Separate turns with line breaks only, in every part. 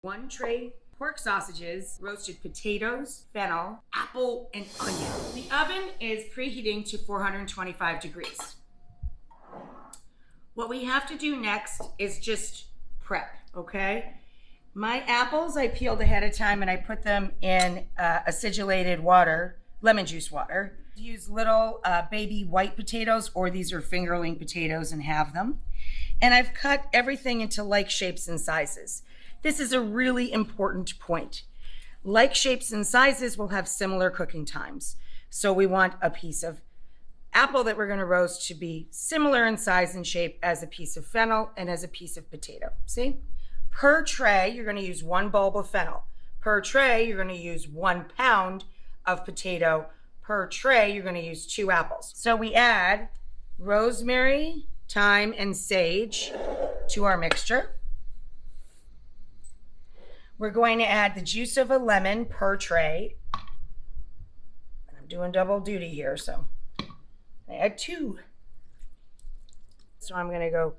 1 tray pork sausages, roasted potatoes, fennel, apple, and onion. The oven is preheating to 425 degrees. What we have to do next is just prep, okay? My apples I peeled ahead of time and I put them in acidulated water, lemon juice water. Use little baby white potatoes, or these are fingerling potatoes, and have them. And I've cut everything into like shapes and sizes. This is a really important point. Like shapes and sizes will have similar cooking times. So we want a piece of apple that we're going to roast to be similar in size and shape as a piece of fennel and as a piece of potato. See? Per tray, you're going to use 1 bulb of fennel. Per tray, you're going to use 1 pound of potato. Per tray, you're going to use 2 apples. So we add rosemary, thyme, and sage to our mixture. We're going to add the juice of a lemon per tray. I'm doing double duty here, so I add 2. So I'm going to go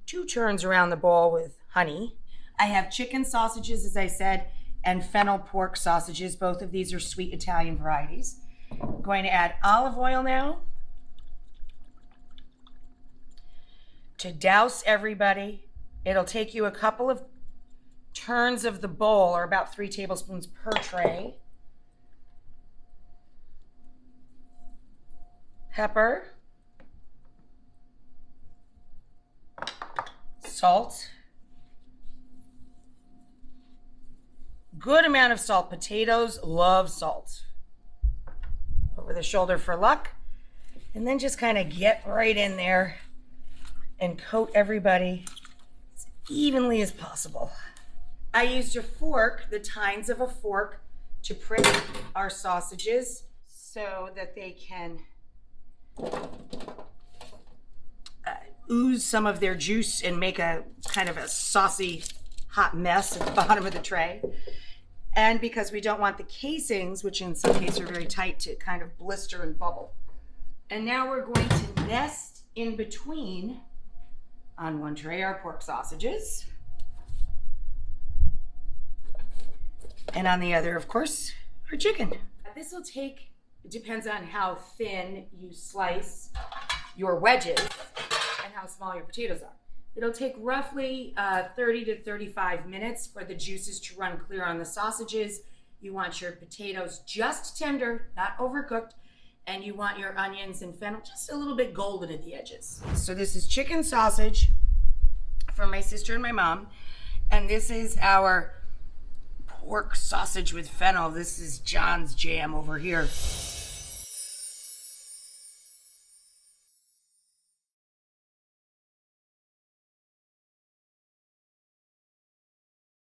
2 turns around the bowl with honey. I have chicken sausages, as I said, and fennel pork sausages. Both of these are sweet Italian varieties. I'm going to add olive oil now to douse everybody. It'll take you a couple of turns of the bowl, or about 3 tablespoons per tray. Pepper, salt, good amount of salt. Potatoes love salt. Over the shoulder for luck. And then just kind of get right in there and coat everybody as evenly as possible. I used a fork, the tines of a fork, to prick our sausages so that they can ooze some of their juice and make a kind of a saucy hot mess at the bottom of the tray. And because we don't want the casings, which in some cases are very tight, to kind of blister and bubble. And now we're going to nest in between, on 1 tray, our pork sausages. And on the other, of course, our chicken. This will take, it depends on how thin you slice your wedges and how small your potatoes are. It'll take roughly 30 to 35 minutes for the juices to run clear on the sausages. You want your potatoes just tender, not overcooked, and you want your onions and fennel just a little bit golden at the edges. So this is chicken sausage for my sister and my mom, and this is our pork sausage with fennel. This is John's jam over here.